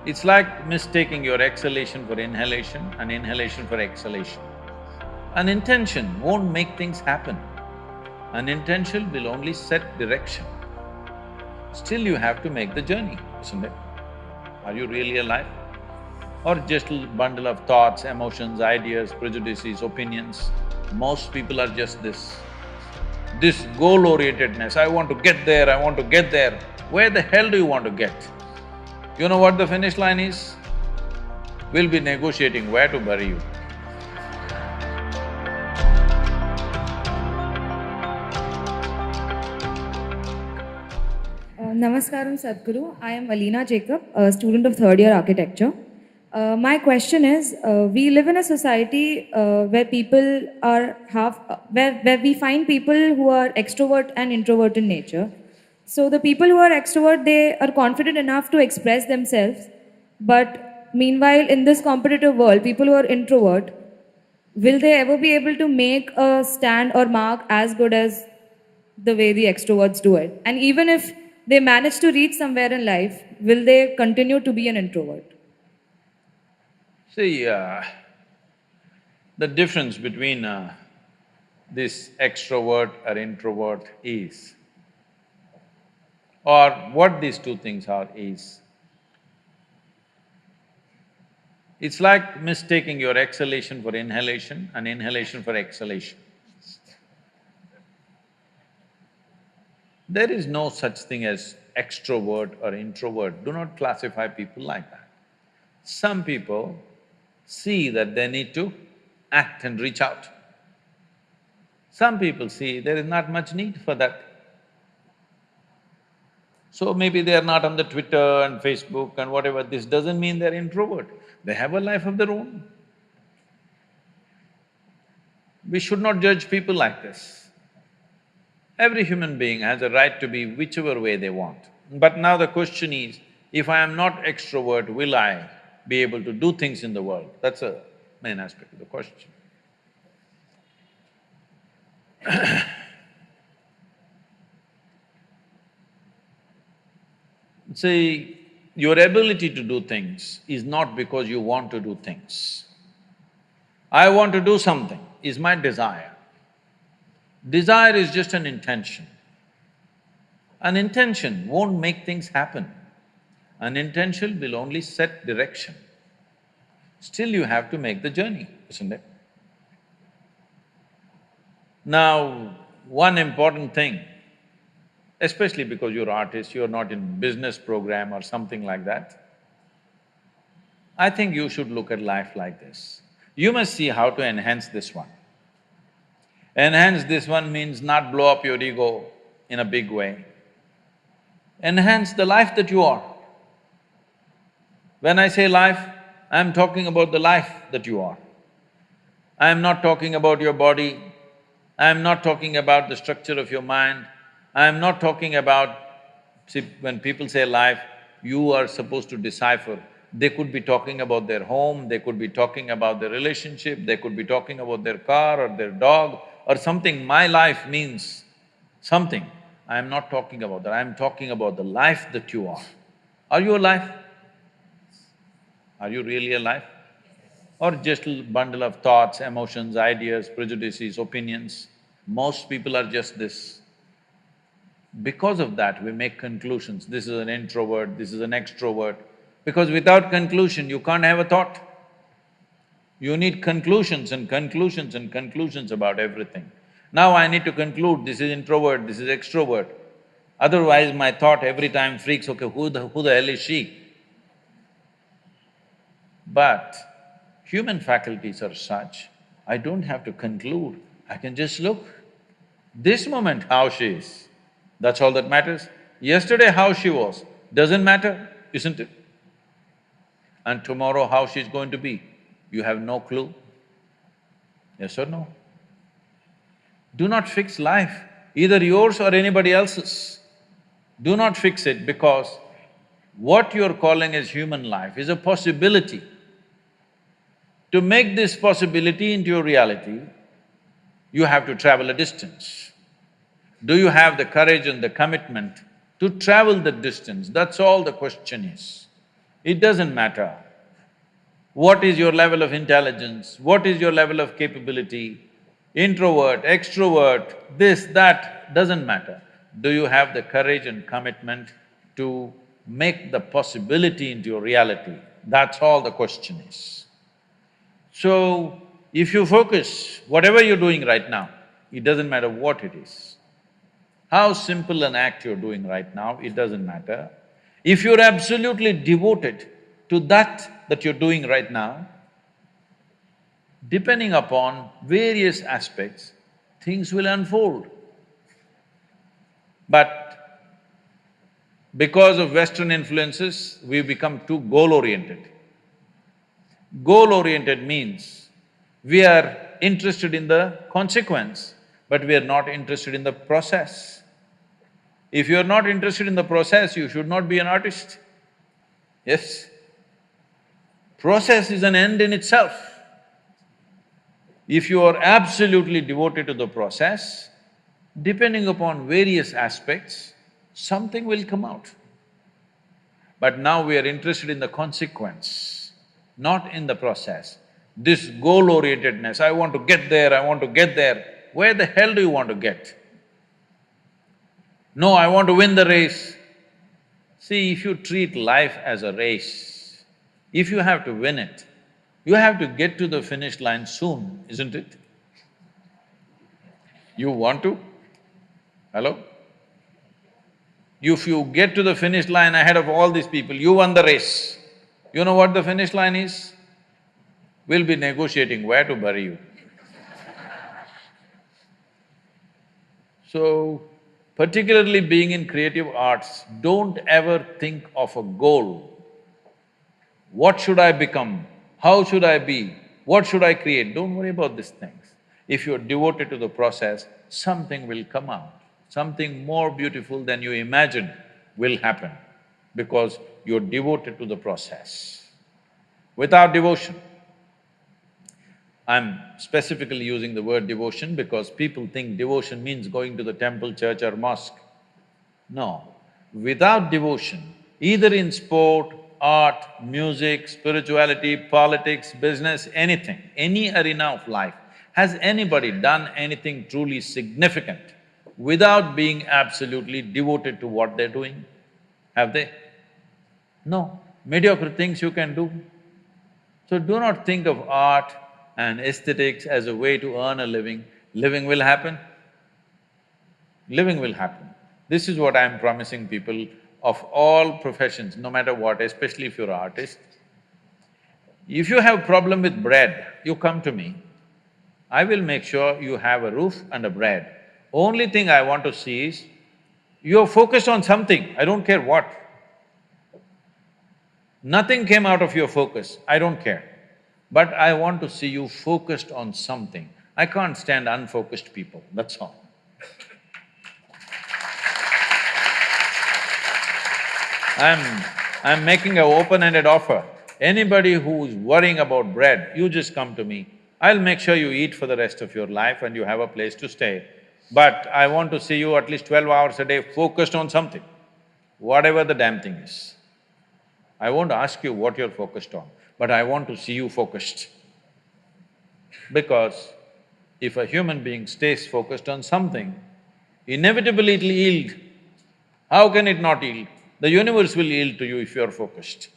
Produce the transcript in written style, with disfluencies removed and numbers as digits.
It's like mistaking your exhalation for inhalation and inhalation for exhalation. An intention won't make things happen. An intention will only set direction. Still you have to make the journey, isn't it? Are you really alive? Or just a bundle of thoughts, emotions, ideas, prejudices, opinions? Most people are just this goal-orientedness, I want to get there, I want to get there. Where the hell do you want to get? You know what the finish line is? We'll be negotiating where to bury you. Namaskaram Sadhguru. I am Alina Jacob, a student of third year architecture. My question is, we live in a society where people are where we find people who are extrovert and introvert in nature. So the people who are extrovert, they are confident enough to express themselves, but meanwhile in this competitive world, people who are introvert, will they ever be able to make a stand or mark as good as the way the extroverts do it? And even if they manage to reach somewhere in life, will they continue to be an introvert? See, the difference between this extrovert or introvert is, or what these two things are is, it's like mistaking your exhalation for inhalation and inhalation for exhalation. There is no such thing as extrovert or introvert. Do not classify people like that. Some people see that they need to act and reach out. Some people see there is not much need for that. So maybe they are not on the Twitter and Facebook and whatever, this doesn't mean they're introvert. They have a life of their own. We should not judge people like this. Every human being has a right to be whichever way they want. But now the question is, if I am not extrovert, will I be able to do things in the world? That's a main aspect of the question. See, your ability to do things is not because you want to do things. I want to do something is my desire. Desire is just an intention. An intention won't make things happen. An intention will only set direction. Still you have to make the journey, isn't it? Now, one important thing, especially because you're artist, you're not in business program or something like that, I think you should look at life like this. You must see how to enhance this one. Enhance this one means not blow up your ego in a big way. Enhance the life that you are. When I say life, I'm talking about the life that you are. I'm not talking about your body, I'm not talking about the structure of your mind, I'm not talking about… See, when people say life, you are supposed to decipher. They could be talking about their home, they could be talking about their relationship, they could be talking about their car or their dog or something. My life means something. I'm not talking about that, I'm talking about the life that you are. Are you alive? Are you really alive? Or just a bundle of thoughts, emotions, ideas, prejudices, opinions? Most people are just this. Because of that, we make conclusions, this is an introvert, this is an extrovert. Because without conclusion, you can't have a thought. You need conclusions and conclusions and conclusions about everything. Now I need to conclude, this is introvert, this is extrovert. Otherwise my thought every time freaks, okay, who the hell is she? But human faculties are such, I don't have to conclude, I can just look. This moment how she is, that's all that matters. Yesterday how she was, doesn't matter, isn't it? And tomorrow how she's going to be, you have no clue. Yes or no? Do not fix life, either yours or anybody else's. Do not fix it, because what you're calling as human life is a possibility. To make this possibility into your reality, you have to travel a distance. Do you have the courage and the commitment to travel the distance? That's all the question is. It doesn't matter what is your level of intelligence, what is your level of capability, introvert, extrovert, this, that, doesn't matter. Do you have the courage and commitment to make the possibility into your reality? That's all the question is. So, if you focus, whatever you're doing right now, it doesn't matter what it is. How simple an act you're doing right now, it doesn't matter. If you're absolutely devoted to that you're doing right now, depending upon various aspects, things will unfold. But because of Western influences, we've become too goal-oriented. Goal-oriented means we are interested in the consequence, but we are not interested in the process. If you are not interested in the process, you should not be an artist. Yes? Process is an end in itself. If you are absolutely devoted to the process, depending upon various aspects, something will come out. But now we are interested in the consequence, not in the process. This goal-orientedness, I want to get there, I want to get there, where the hell do you want to get? No, I want to win the race. See, if you treat life as a race, if you have to win it, you have to get to the finish line soon, isn't it? You want to? Hello? If you get to the finish line ahead of all these people, you won the race. You know what the finish line is? We'll be negotiating where to bury you. So, particularly being in creative arts, don't ever think of a goal. What should I become? How should I be? What should I create? Don't worry about these things. If you're devoted to the process, something will come out. Something more beautiful than you imagined will happen because you're devoted to the process. Without devotion, I'm specifically using the word devotion because people think devotion means going to the temple, church or mosque. No, without devotion, either in sport, art, music, spirituality, politics, business, anything, any arena of life, has anybody done anything truly significant without being absolutely devoted to what they're doing? Have they? No. Mediocre things you can do. So do not think of art and aesthetics as a way to earn a living. Living will happen. Living will happen. This is what I'm promising people of all professions, no matter what, especially if you're an artist. If you have problem with bread, you come to me. I will make sure you have a roof and a bread. Only thing I want to see is, you're focused on something, I don't care what. Nothing came out of your focus, I don't care. But I want to see you focused on something. I can't stand unfocused people, that's all. I'm making an open-ended offer. Anybody who's worrying about bread, you just come to me. I'll make sure you eat for the rest of your life and you have a place to stay. But I want to see you at least 12 hours a day focused on something, whatever the damn thing is. I won't ask you what you're focused on, but I want to see you focused. Because if a human being stays focused on something, inevitably it'll yield. How can it not yield? The universe will yield to you if you're focused.